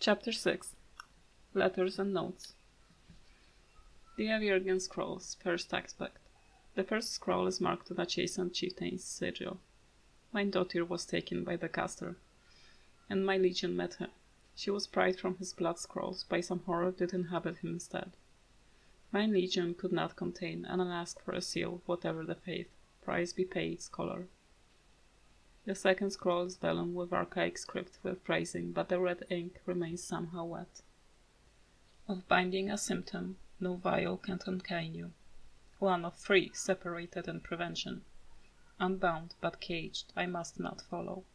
Chapter 6. Letters and Notes. The Avirgan Scrolls, first aspect. The first scroll is marked with a chastened chieftain's sigil. My daughter was taken by the caster, and my legion met him. She was pried from his blood scrolls by some horror that inhabit him instead. My legion could not contain and asked for a seal, whatever the faith, price be paid, scholar. The second scroll is vellum with archaic script with phrasing, but the red ink remains somehow wet. Of binding a symptom, no vial can contain you. One of three, separated in prevention. Unbound but caged, I must not follow.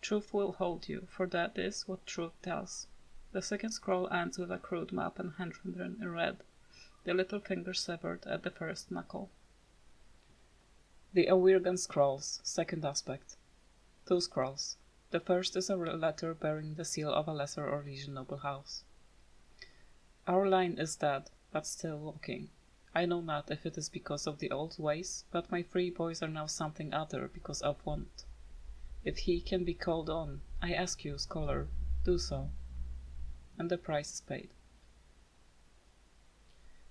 Truth will hold you, for that is what truth does. The second scroll ends with a crude map and handwritten in red, the little finger severed at the first knuckle. The Avirgan Scrolls, second aspect. 2 scrolls. The first is a letter bearing the seal of a lesser or legion noble house. Our line is dead, but still walking. I know not if it is because of the old ways, but my 3 boys are now something other because of want. If he can be called on, I ask you, scholar, do so. And the price is paid.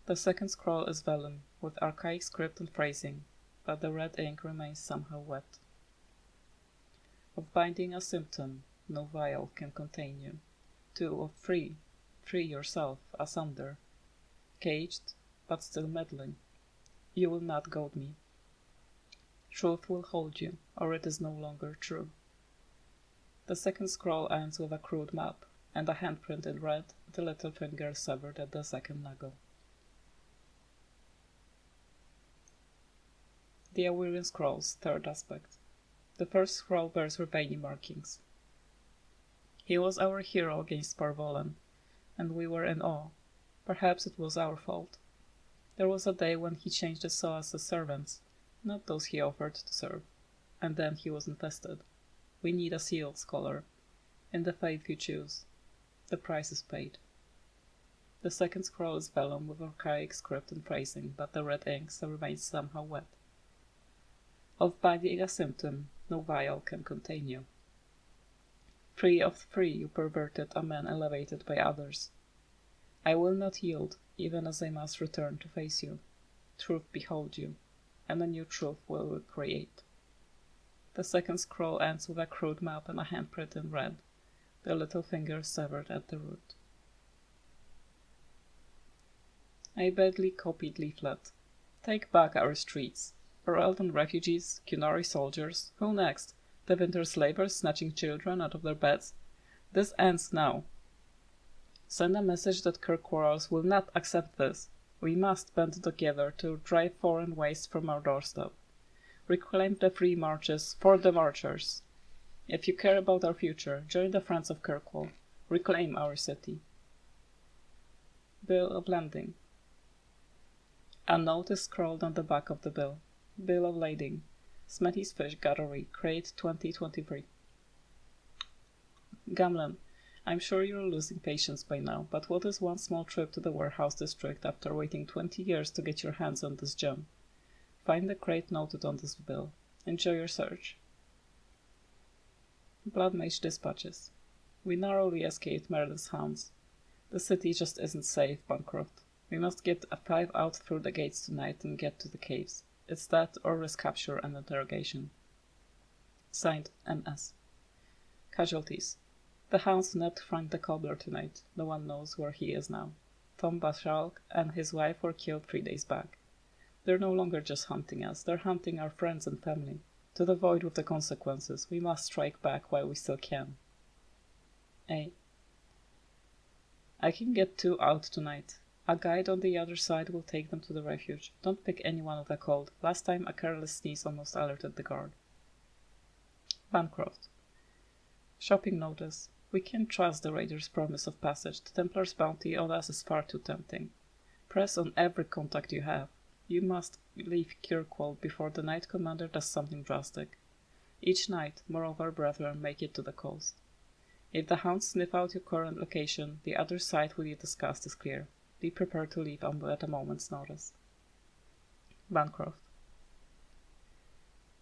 The second scroll is vellum, with archaic script and phrasing, but the red ink remains somehow wet. Of binding a symptom, no vial can contain you. 2 of 3, free yourself, asunder. Caged, but still meddling. You will not goad me. Truth will hold you, or it is no longer true. The second scroll ends with a crude map, and a handprint in red, the little finger severed at the second knuckle. The Avirgan Scrolls, third aspect. The first scroll bears Urbani markings. He was our hero against Parvolan, and we were in awe. Perhaps it was our fault. There was a day when he changed us so as the servants, not those he offered to serve, and then he was infested. We need a seal, scholar, in the faith you choose. The price is paid. The second scroll is vellum with archaic script and phrasing, but the red ink remains somehow wet. Of binding a symptom, no vial can contain you. 3 of 3 you perverted a man elevated by others. I will not yield, even as I must return to face you. Truth behold you, and a new truth will create. The second scroll ends with a crude map and a handprint in red, the little finger severed at the root. A badly copied leaflet. Take back our streets. Our elven refugees, Qunari soldiers, who next? The winter slavers snatching children out of their beds? This ends now. Send a message that Kirkwarrels will not accept this. We must band together to drive foreign waste from our doorstep. Reclaim the free marches for the marchers. If you care about our future, join the Friends of Kirkwall. Reclaim our city. Bill of Landing. A note is scrawled on the back of the bill. Bill of Lading. Smetty's Fish Gallery, Crate 2023. Gamlen, I'm sure you're losing patience by now, but what is one small trip to the warehouse district after waiting 20 years to get your hands on this gem? Find the crate noted on this bill. Enjoy your search. Bloodmage Dispatches. We narrowly escaped Merlin's hounds. The city just isn't safe, Bancroft. We must get a 5 out through the gates tonight and get to the caves. It's that or risk capture and interrogation. Signed, M.S. Casualties. The hounds nabbed Frank the Cobbler tonight. No one knows where he is now. Tom Bashalk and his wife were killed 3 days back. They're no longer just hunting us, they're hunting our friends and family. To the void with the consequences, we must strike back while we still can. A. I can get 2 out tonight. A guide on the other side will take them to the refuge. Don't pick anyone with a cold. Last time a careless sneeze almost alerted the guard. Bancroft. Shopping notice. We can't trust the raider's promise of passage. The Templar's bounty on us is far too tempting. Press on every contact you have. You must leave Kirkwall before the Knight Commander does something drastic. Each night, more of our brethren make it to the coast. If the hounds sniff out your current location, the other side we discussed is clear. Be prepared to leave at a moment's notice. Bancroft.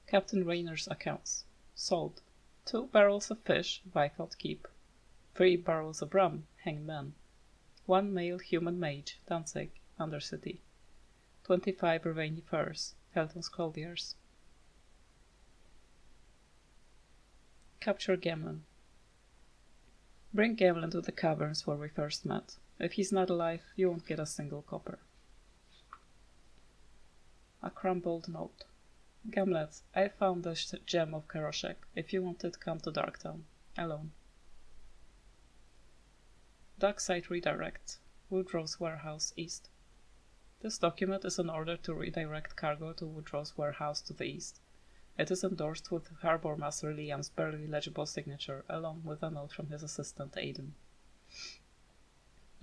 Captain Rayner's accounts. Sold. 2 barrels of fish, Vyfeld Keep. 3 barrels of rum, hanged men. 1 male human mage, Danzig, Undercity. 25 Ravani furs, Helton's clothiers. Capture Gamlen. Bring Gamlen to the caverns where we first met. If he's not alive, you won't get a single copper. A crumbled note. Gamlet, I found the gem of Karoshek. If you want it, come to Darktown. Alone. Dockside redirect. Woodrow's warehouse east. This document is an order to redirect cargo to Woodrow's warehouse to the east. It is endorsed with Harbour Master Liam's barely legible signature, along with a note from his assistant Aiden.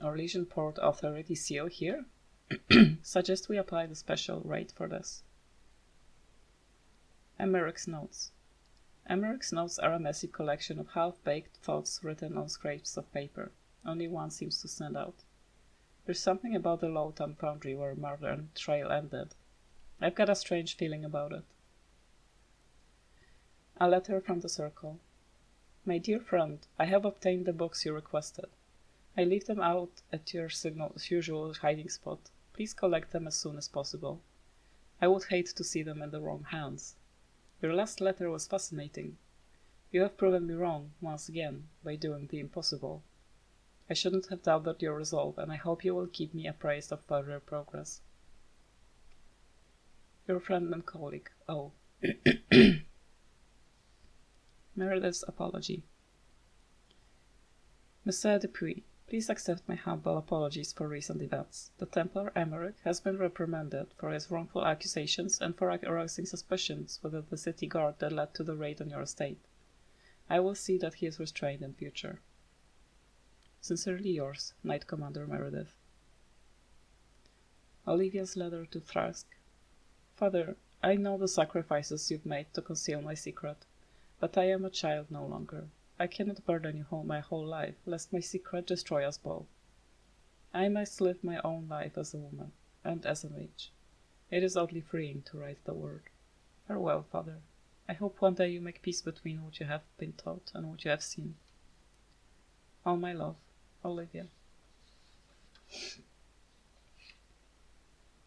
Our Legion Port Authority CO here? Suggest we apply the special rate for this. Emmerich's Notes. Emmerich's notes are a messy collection of half-baked thoughts written on scraps of paper. Only one seems to stand out. There's something about the Lowtown Foundry where Modern Trail ended. I've got a strange feeling about it. A letter from the Circle. My dear friend, I have obtained the books you requested. I leave them out at your usual hiding spot. Please collect them as soon as possible. I would hate to see them in the wrong hands. Your last letter was fascinating. You have proven me wrong, once again, by doing the impossible. I shouldn't have doubted your resolve, and I hope you will keep me apprised of further progress. Your friend and colleague, O. Meredith's apology. Monsieur Dupuis, please accept my humble apologies for recent events. The Templar Emmerich has been reprimanded for his wrongful accusations and for arousing suspicions within the city guard that led to the raid on your estate. I will see that he is restrained in future. Sincerely yours, Knight Commander Meredith. Olivia's letter to Thrask. Father, I know the sacrifices you've made to conceal my secret, but I am a child no longer. I cannot burden you my whole life, lest my secret destroy us both. I must live my own life as a woman, and as a mage. It is oddly freeing to write the word. Farewell, Father. I hope one day you make peace between what you have been taught and what you have seen. All my love, Olivia.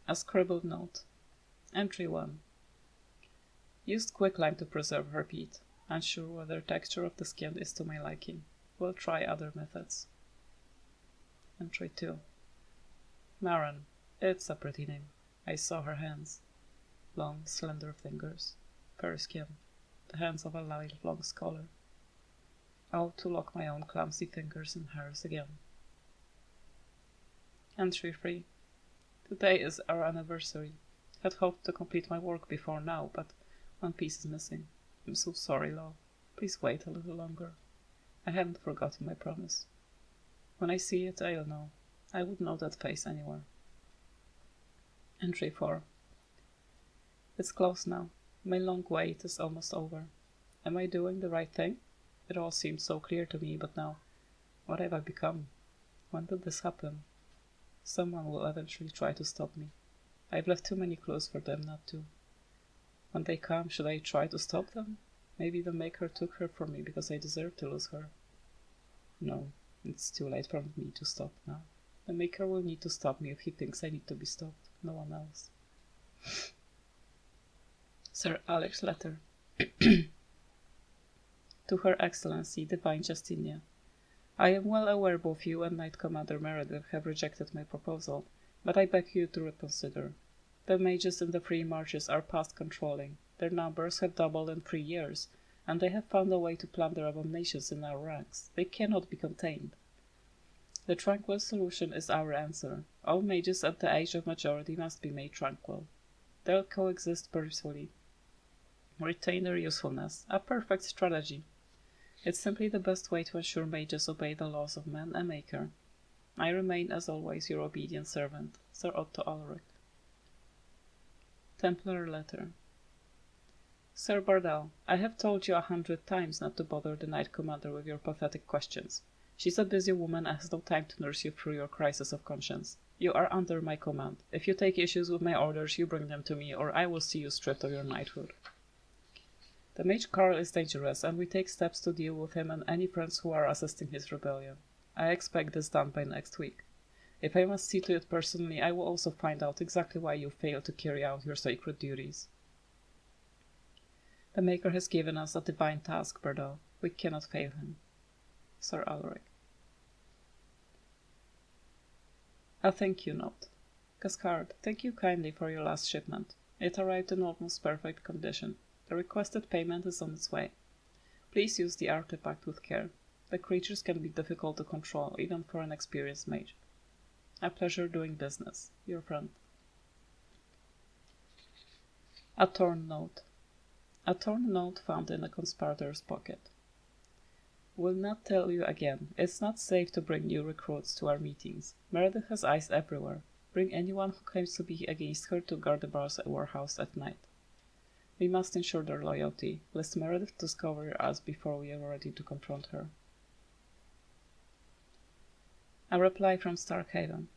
A scribbled note. Entry 1. Used quicklime to preserve repeat. Unsure whether texture of the skin is to my liking. Will try other methods. Entry 2. Marin. It's a pretty name. I saw her hands. Long, slender fingers. Fair skin. The hands of a lifelong scholar. Oh, to lock my own clumsy fingers in hers again. Entry 3. Today is our anniversary. Had hoped to complete my work before now, but one piece is missing. I'm so sorry, love. Please wait a little longer. I haven't forgotten my promise. When I see it, I'll know. I would know that face anywhere. Entry 4. It's close now. My long wait is almost over. Am I doing the right thing? It all seemed so clear to me, but now, what have I become? When did this happen? Someone will eventually try to stop me. I've left too many clues for them not to. When they come, should I try to stop them? Maybe the Maker took her from me because I deserve to lose her. No, it's too late for me to stop now. The Maker will need to stop me if he thinks I need to be stopped, no one else. Sir Alex's letter. To Her Excellency, Divine Justinia. I am well aware both you and Knight Commander Meredith have rejected my proposal, but I beg you to reconsider. The mages in the free marches are past controlling. Their numbers have doubled in 3 years, and they have found a way to plunder abominations in our ranks. They cannot be contained. The tranquil solution is our answer. All mages at the age of majority must be made tranquil. They'll coexist peacefully. Retain their usefulness. A perfect strategy. It's simply the best way to ensure mages obey the laws of man and Maker. I remain, as always, your obedient servant, Sir Otto Ulrich. Templar letter. Sir Bardell, I have told you 100 times not to bother the Knight Commander with your pathetic questions. She's a busy woman and has no time to nurse you through your crisis of conscience. You are under my command. If you take issues with my orders, you bring them to me, or I will see you stripped of your knighthood. The mage Carl is dangerous, and we take steps to deal with him and any friends who are assisting his rebellion. I expect this done by next week. If I must see to it personally, I will also find out exactly why you failed to carry out your sacred duties. The Maker has given us a divine task, Berdal. We cannot fail him. Sir Alaric. A thank you note. Cascard, thank you kindly for your last shipment. It arrived in almost perfect condition. The requested payment is on its way. Please use the artifact with care. The creatures can be difficult to control, even for an experienced mage. A pleasure doing business. Your friend. A torn note. A torn note found in a conspirator's pocket. Will not tell you again. It's not safe to bring new recruits to our meetings. Meredith has eyes everywhere. Bring anyone who claims to be against her to Gardebar's warehouse at night. We must ensure their loyalty, lest Meredith discover us before we are ready to confront her. A reply from Starkhaven.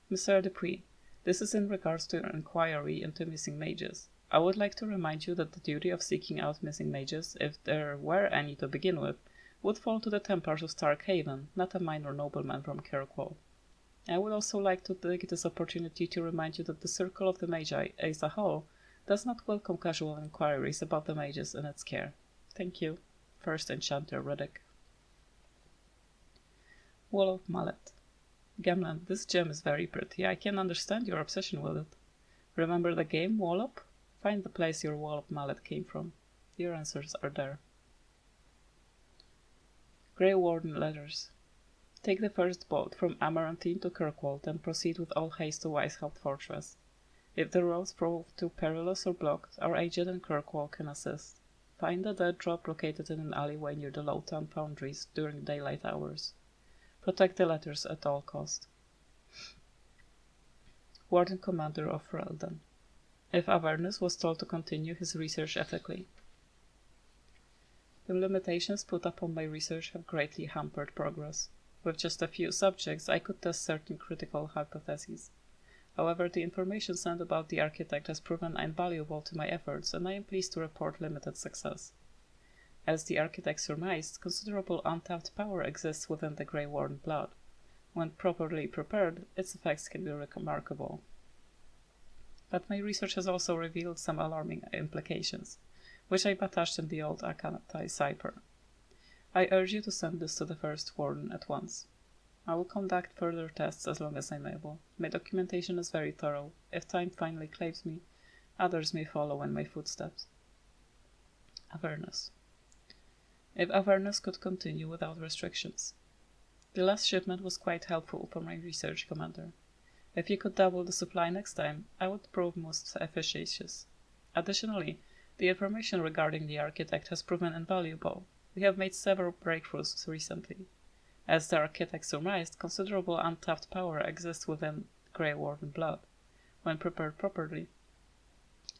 Monsieur Dupuis, this is in regards to your inquiry into missing mages. I would like to remind you that the duty of seeking out missing mages, if there were any to begin with, would fall to the Templars of Starkhaven, not a minor nobleman from Kirkwall. I would also like to take this opportunity to remind you that the Circle of the Magi, as a whole, does not welcome casual inquiries about the mages in its care. Thank you. First Enchanter Riddick. Wall of Mallet. Gamlan, this gem is very pretty. I can understand your obsession with it. Remember the game, Wallop? Find the place your Wall of Mallet came from. Your answers are there. Grey Warden Letters. Take the first boat from Amarantine to Kirkwall, then proceed with all haste to Weishaupt Fortress. If the roads prove too perilous or blocked, our agent in Kirkwall can assist. Find a dead drop located in an alleyway near the Lowtown Foundries during daylight hours. Protect the letters at all cost. Warden Commander of Ferelden. If Avernus was told to continue his research ethically. The limitations put upon my research have greatly hampered progress. With just a few subjects, I could test certain critical hypotheses. However, the information sent about the architect has proven invaluable to my efforts, and I am pleased to report limited success. As the architect surmised, considerable untapped power exists within the Grey Warden blood. When properly prepared, its effects can be remarkable. But my research has also revealed some alarming implications, which I've attached in the old Akantai cipher. I urge you to send this to the First Warden at once. I will conduct further tests as long as I'm able. My documentation is very thorough. If time finally claims me, others may follow in my footsteps. Avernus. If Avernus could continue without restrictions. The last shipment was quite helpful for my research, Commander. If you could double the supply next time, I would prove most efficacious. Additionally, the information regarding the architect has proven invaluable. We have made several breakthroughs recently. As the architect surmised, considerable untapped power exists within Grey Warden blood. When prepared properly,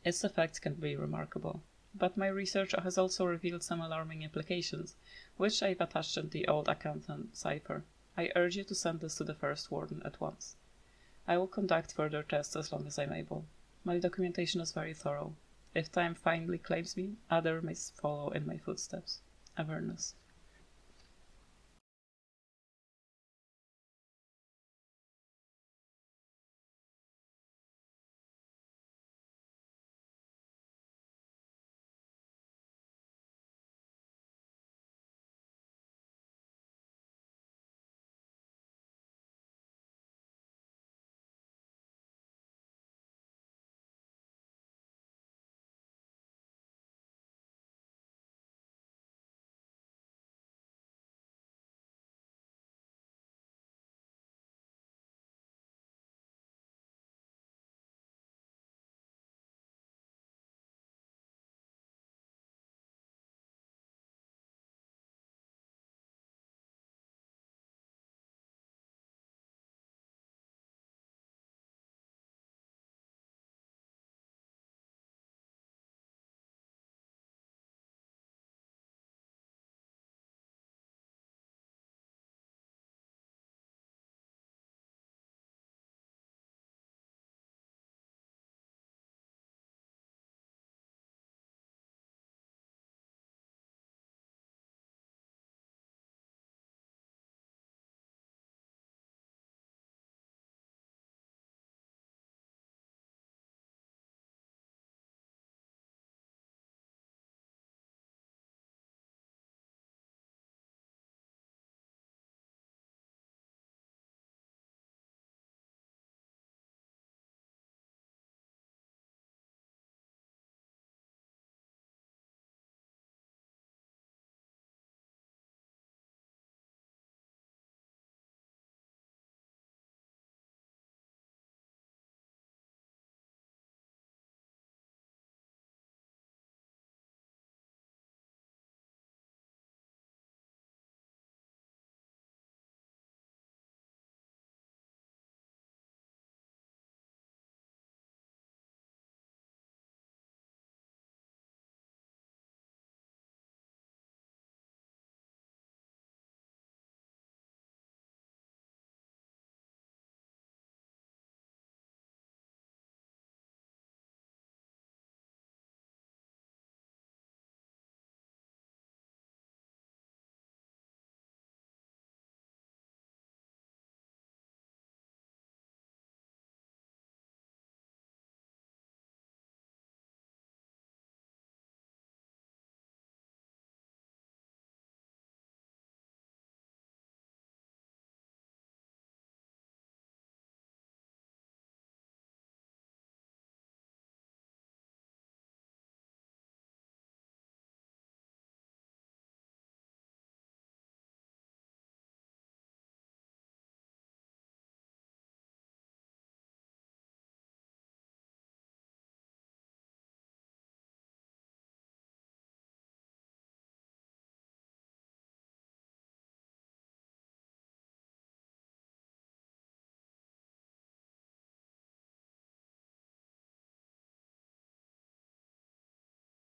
its effects can be remarkable. But my research has also revealed some alarming implications, which I've attached in the old accountant cipher. I urge you to send this to the First Warden at once. I will conduct further tests as long as I'm able. My documentation is very thorough. If time finally claims me, others may follow in my footsteps. Avernus.